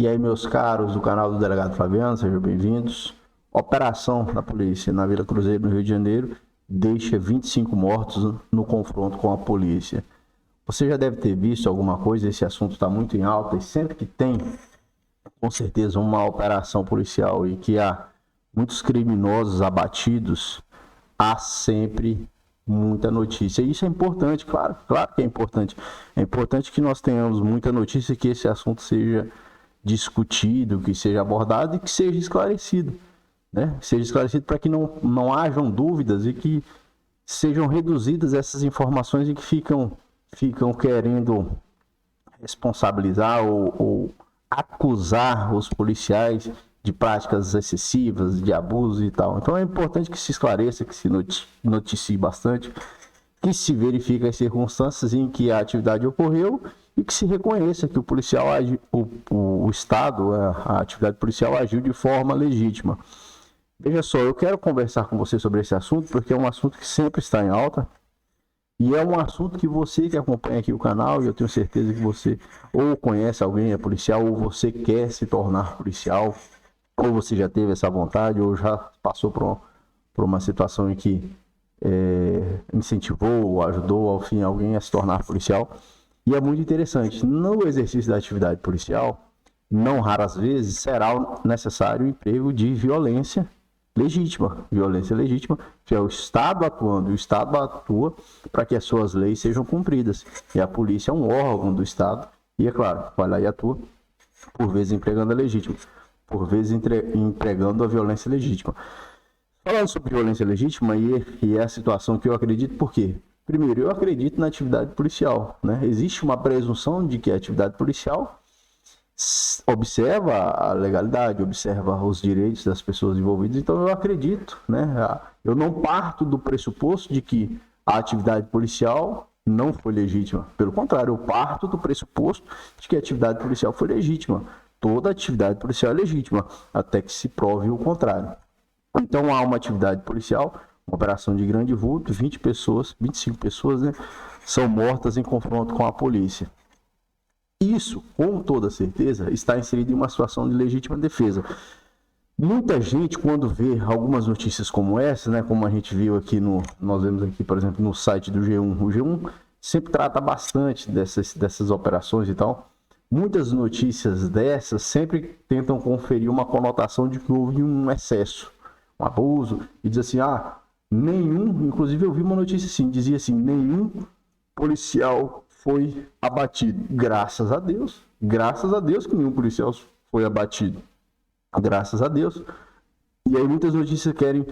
E aí, meus caros do canal do Delegado Flaviano, sejam bem-vindos. Operação da polícia na Vila Cruzeiro, no Rio de Janeiro, deixa 25 mortos no confronto com a polícia. Você já deve ter visto alguma coisa, esse assunto está muito em alta, e sempre que tem, com certeza, uma operação policial e que há muitos criminosos abatidos, há sempre muita notícia. E isso é importante, claro que é importante. É importante que nós tenhamos muita notícia, que esse assunto seja discutido, que seja abordado e que seja esclarecido, né? Seja esclarecido para que não hajam dúvidas e que sejam reduzidas essas informações e que ficam querendo responsabilizar ou acusar os policiais de práticas excessivas, de abuso e tal. Então é importante que se esclareça, que se noticie bastante, que se verifique as circunstâncias em que a atividade ocorreu e que se reconheça que o policial, o Estado, a atividade policial agiu de forma legítima. Veja só, eu quero conversar com você sobre esse assunto porque é um assunto que sempre está em alta e é um assunto que você que acompanha aqui o canal, e eu tenho certeza que você ou conhece alguém é policial, ou você quer se tornar policial, ou você já teve essa vontade, ou já passou por uma situação em que incentivou ou ajudou ao fim alguém a se tornar policial. E é muito interessante, no exercício da atividade policial, não raras vezes será necessário o emprego de violência legítima, que é o Estado atuando, e o Estado atua para que as suas leis sejam cumpridas. E a polícia é um órgão do Estado, e é claro, vai lá e atua, por vezes empregando a legítima, por vezes empregando a violência legítima. Falando sobre violência legítima, e é a situação que eu acredito, por quê? Primeiro, eu acredito na atividade policial, né? Existe uma presunção de que a atividade policial observa a legalidade, observa os direitos das pessoas envolvidas, então eu acredito, né? Eu não parto do pressuposto de que a atividade policial não foi legítima. Pelo contrário, eu parto do pressuposto de que a atividade policial foi legítima. Toda atividade policial é legítima, até que se prove o contrário. Então há uma atividade policial, uma operação de grande vulto, 25 pessoas, né, são mortas em confronto com a polícia. Isso, com toda certeza, está inserido em uma situação de legítima defesa. Muita gente, quando vê algumas notícias como essa, né, como a gente viu aqui nós vemos aqui, por exemplo, no site do G1, o G1 sempre trata bastante dessas operações e tal. Muitas notícias dessas sempre tentam conferir uma conotação de que houve um excesso, um abuso, e diz assim, inclusive eu vi uma notícia assim, dizia assim, nenhum policial foi abatido. Graças a Deus que nenhum policial foi abatido. Graças a Deus. E aí muitas notícias querem,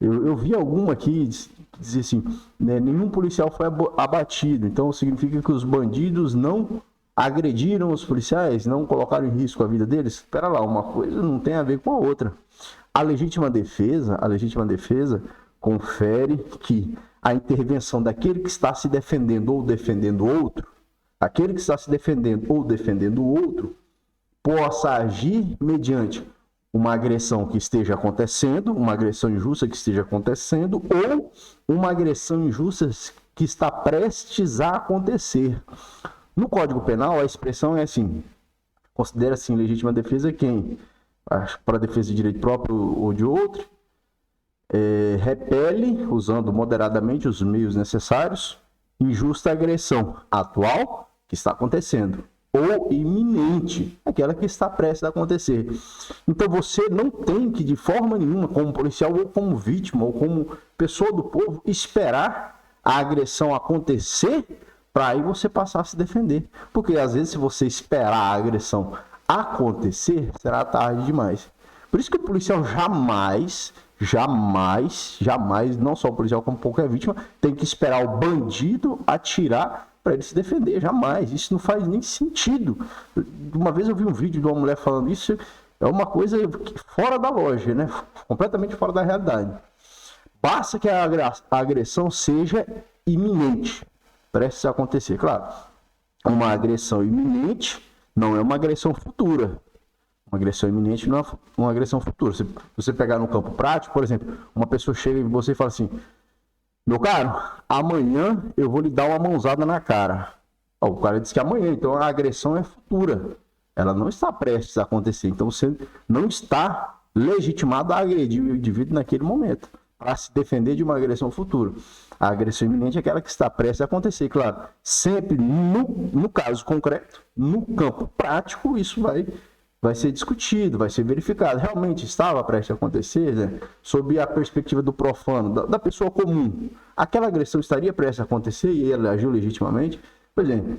eu vi alguma aqui que dizia assim, né, nenhum policial foi abatido, então significa que os bandidos não agrediram os policiais, não colocaram em risco a vida deles. Espera lá, uma coisa não tem a ver com a outra. A legítima defesa confere que a intervenção daquele que está se defendendo ou defendendo outro, possa agir mediante uma agressão que esteja acontecendo, uma agressão injusta que esteja acontecendo, ou uma agressão injusta que está prestes a acontecer. No Código Penal, a expressão é assim, considera-se legítima defesa quem, para defesa de direito próprio ou de outro, repele, usando moderadamente os meios necessários, injusta agressão atual que está acontecendo, ou iminente, aquela que está prestes a acontecer. Então você não tem que, de forma nenhuma, como policial ou como vítima ou como pessoa do povo, esperar a agressão acontecer para aí você passar a se defender. Porque às vezes, se você esperar a agressão acontecer, será tarde demais. Por isso que o policial jamais, não só o policial como qualquer vítima, tem que esperar o bandido atirar para ele se defender. Jamais. Isso não faz nem sentido. Uma vez eu vi um vídeo de uma mulher falando isso, é uma coisa fora da lógica, né? Completamente fora da realidade. Basta que a agressão seja iminente, prestes a acontecer. Claro, uma agressão iminente não é uma agressão futura. Uma agressão iminente não é uma agressão futura. Se você pegar no campo prático, por exemplo, uma pessoa chega em você e fala assim, meu caro, amanhã eu vou lhe dar uma mãozada na cara. O cara diz que amanhã, então a agressão é futura. ela não está prestes a acontecer. Então você não está legitimado a agredir o indivíduo naquele momento, para se defender de uma agressão futura. A agressão iminente é aquela que está prestes a acontecer, claro. Sempre no caso concreto, no campo prático, isso vai ser discutido, vai ser verificado. Realmente estava prestes a acontecer, né? Sob a perspectiva do profano, da pessoa comum. Aquela agressão estaria prestes a acontecer e ele agiu legitimamente? Por exemplo,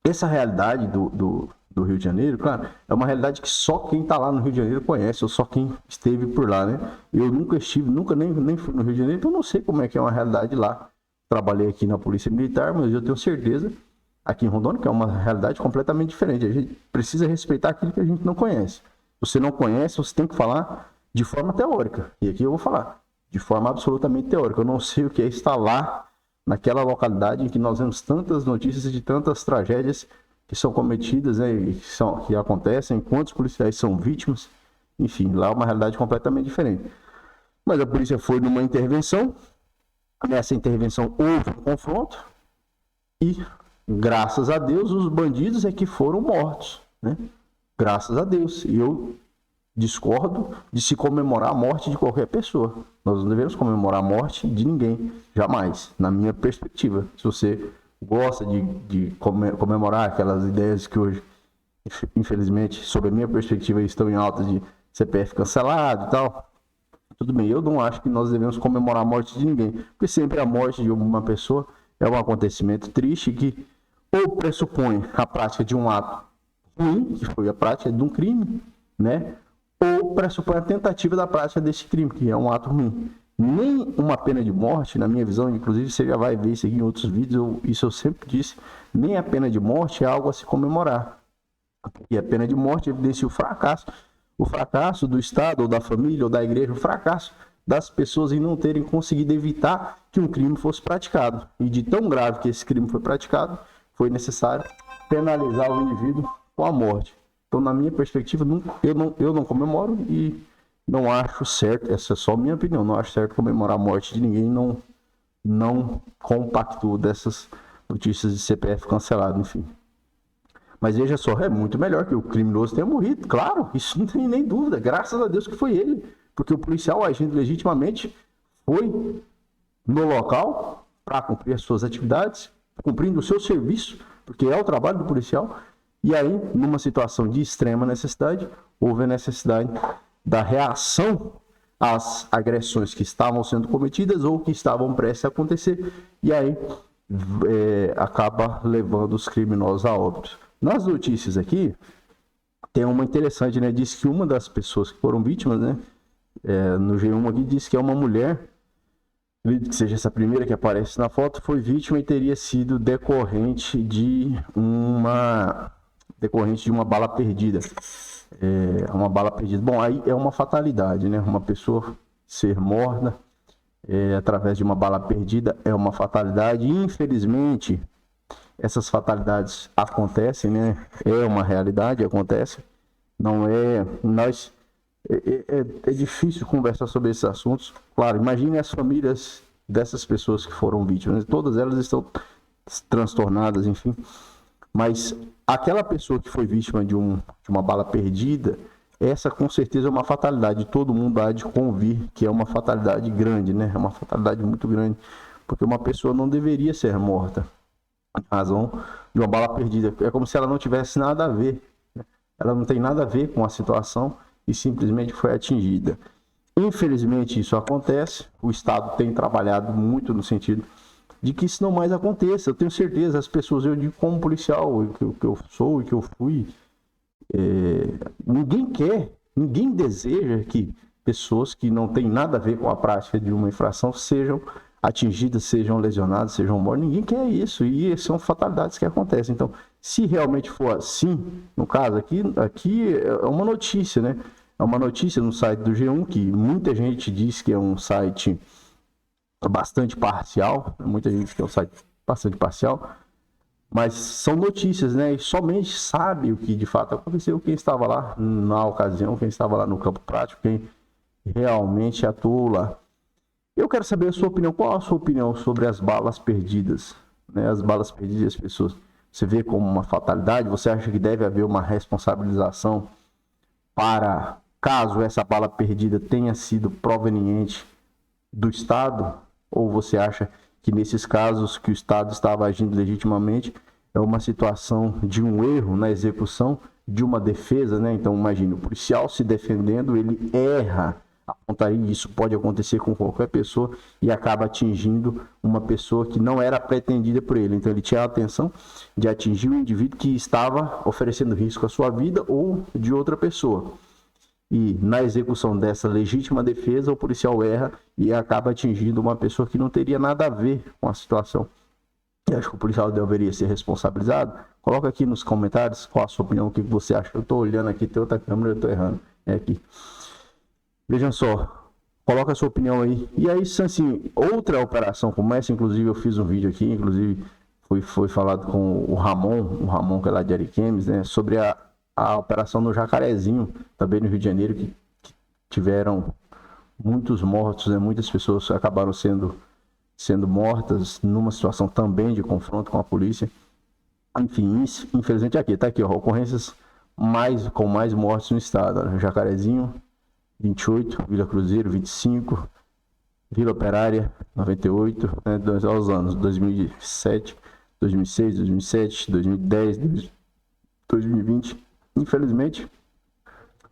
essa realidade do Rio de Janeiro, claro, é uma realidade que só quem está lá no Rio de Janeiro conhece, ou só quem esteve por lá, né? Eu nunca estive, nem fui no Rio de Janeiro, então não sei como é que é uma realidade lá. Trabalhei aqui na Polícia Militar, mas eu tenho certeza, aqui em Rondônia, que é uma realidade completamente diferente. A gente precisa respeitar aquilo que a gente não conhece. Se você não conhece, você tem que falar de forma teórica. E aqui eu vou falar de forma absolutamente teórica. Eu não sei o que é estar lá, naquela localidade em que nós vemos tantas notícias de tantas tragédias que são cometidas, né, que acontecem, quantos policiais são vítimas, enfim, lá é uma realidade completamente diferente. Mas a polícia foi numa intervenção, nessa intervenção houve um confronto e, graças a Deus, os bandidos é que foram mortos, né? Graças a Deus. E eu discordo de se comemorar a morte de qualquer pessoa. Nós não devemos comemorar a morte de ninguém, jamais, na minha perspectiva. Se você gosta de comemorar aquelas ideias que hoje, infelizmente, sob a minha perspectiva, estão em alta de CPF cancelado e tal, tudo bem. Eu não acho que nós devemos comemorar a morte de ninguém, porque sempre a morte de uma pessoa é um acontecimento triste que ou pressupõe a prática de um ato ruim, que foi a prática de um crime, né? Ou pressupõe a tentativa da prática desse crime, que é um ato ruim. Nem uma pena de morte, na minha visão, inclusive você já vai ver isso aqui em outros vídeos, isso eu sempre disse, nem a pena de morte é algo a se comemorar. E a pena de morte evidencia o fracasso do Estado, ou da família, ou da igreja, o fracasso das pessoas em não terem conseguido evitar que um crime fosse praticado. E de tão grave que esse crime foi praticado, foi necessário penalizar o indivíduo com a morte. Então, na minha perspectiva, eu não comemoro e não acho certo, essa é só a minha opinião, não acho certo comemorar a morte de ninguém, não compactuo dessas notícias de CPF cancelado, enfim. Mas veja só, é muito melhor que o criminoso tenha morrido, claro, isso não tem nem dúvida, graças a Deus que foi ele, porque o policial agindo legitimamente foi no local para cumprir as suas atividades, cumprindo o seu serviço, porque é o trabalho do policial, e aí, numa situação de extrema necessidade, houve a necessidade da reação às agressões que estavam sendo cometidas ou que estavam prestes a acontecer, e aí acaba levando os criminosos a óbito. Nas notícias aqui, tem uma interessante, né? Diz que uma das pessoas que foram vítimas, né? No G1 aqui, diz que é uma mulher, que seja essa primeira que aparece na foto, foi vítima e teria sido decorrente de uma bala perdida. Uma bala perdida. Bom, aí é uma fatalidade, né? Uma pessoa ser morta através de uma bala perdida é uma fatalidade. Infelizmente, essas fatalidades acontecem, né? É uma realidade, acontece. Não é... É difícil conversar sobre esses assuntos. Claro, imagine as famílias dessas pessoas que foram vítimas. Todas elas estão transtornadas, enfim. Mas aquela pessoa que foi vítima de uma bala perdida, essa com certeza é uma fatalidade. Todo mundo há de convir que é uma fatalidade grande, né? É uma fatalidade muito grande. Porque uma pessoa não deveria ser morta em razão de uma bala perdida. É como se ela não tivesse nada a ver, né? Ela não tem nada a ver com a situação e simplesmente foi atingida. Infelizmente isso acontece. O Estado tem trabalhado muito no sentido de que isso não mais aconteça. Eu tenho certeza, as pessoas, eu digo como policial, que eu sou e que eu fui, ninguém deseja que pessoas que não têm nada a ver com a prática de uma infração sejam atingidas, sejam lesionadas, sejam mortas. Ninguém quer isso, e são fatalidades que acontecem. Então, se realmente for assim, no caso aqui é uma notícia, né? É uma notícia no site do G1, que muita gente diz que é um site bastante parcial, muita gente diz que é um site bastante parcial, mas são notícias, né? E somente sabe o que de fato aconteceu quem estava lá na ocasião, quem estava lá no campo prático, quem realmente atuou lá. Eu quero saber a sua opinião. Qual a sua opinião sobre as balas perdidas, né? As balas perdidas das pessoas. Você vê como uma fatalidade? Você acha que deve haver uma responsabilização para, caso essa bala perdida tenha sido proveniente do Estado? Ou você acha que nesses casos que o Estado estava agindo legitimamente é uma situação de um erro na execução de uma defesa, né? Então imagine, o policial se defendendo, ele erra a pontaria, isso pode acontecer com qualquer pessoa e acaba atingindo uma pessoa que não era pretendida por ele. Então ele tinha a atenção de atingir o indivíduo que estava oferecendo risco à sua vida ou de outra pessoa. E na execução dessa legítima defesa, o policial erra e acaba atingindo uma pessoa que não teria nada a ver com a situação. Eu acho que o policial deveria ser responsabilizado. Coloca aqui nos comentários qual a sua opinião, o que você acha. Eu estou olhando aqui, tem outra câmera, eu estou errando. É aqui. Vejam só, coloca a sua opinião aí. E aí, assim, outra operação como essa, inclusive eu fiz um vídeo aqui, inclusive foi falado com o Ramon que é lá de Ariquemes, né, sobre a operação no Jacarezinho, também no Rio de Janeiro, que tiveram muitos mortos, né, muitas pessoas acabaram sendo mortas numa situação também de confronto com a polícia. Enfim, infelizmente aqui, tá aqui, ó, ocorrências com mais mortes no estado, ó, Jacarezinho, 28, Vila Cruzeiro, 25, Vila Operária, 98, né, aos anos 2007, 2006, 2007, 2010, 2020. Infelizmente,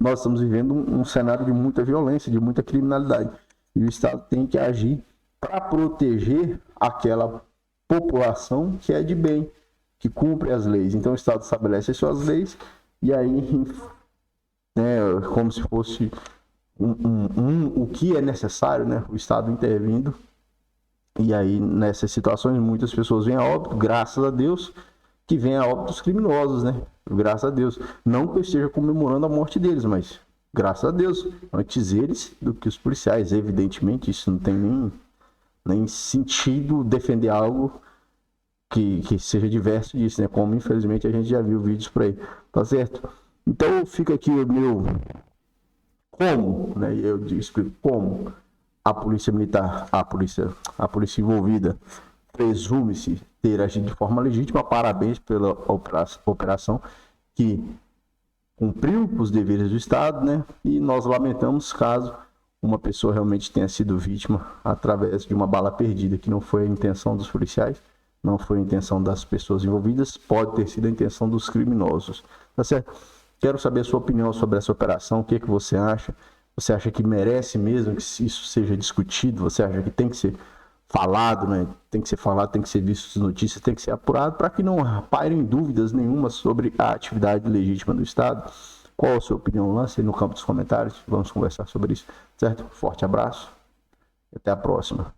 nós estamos vivendo um cenário de muita violência, de muita criminalidade. E o Estado tem que agir para proteger aquela população que é de bem, que cumpre as leis. Então o Estado estabelece as suas leis e aí, né, como se fosse o que é necessário, né, o Estado intervindo. E aí, nessas situações, muitas pessoas vêm a óbito, graças a Deus, que vêm a óbito os criminosos, né? Graças a Deus. Não que eu esteja comemorando a morte deles, mas graças a Deus, antes eles do que os policiais. Evidentemente, isso não tem nem sentido defender algo que seja diverso disso, né? Como infelizmente a gente já viu vídeos por aí, tá certo? Então fica aqui o meu como, né? Eu explico como a polícia militar, a polícia envolvida presume-se ter agido de forma legítima. Parabéns pela operação que cumpriu os deveres do Estado, né? E nós lamentamos caso uma pessoa realmente tenha sido vítima através de uma bala perdida, que não foi a intenção dos policiais, não foi a intenção das pessoas envolvidas, pode ter sido a intenção dos criminosos, tá certo? Quero saber a sua opinião sobre essa operação, o que você acha? Você acha que merece mesmo que isso seja discutido? Você acha que tem que ser falado, né? Tem que ser falado, tem que ser visto nas notícias, tem que ser apurado para que não pairem dúvidas nenhuma sobre a atividade legítima do Estado? Qual a sua opinião? Lance aí no campo dos comentários, vamos conversar sobre isso, certo? Forte abraço e até a próxima.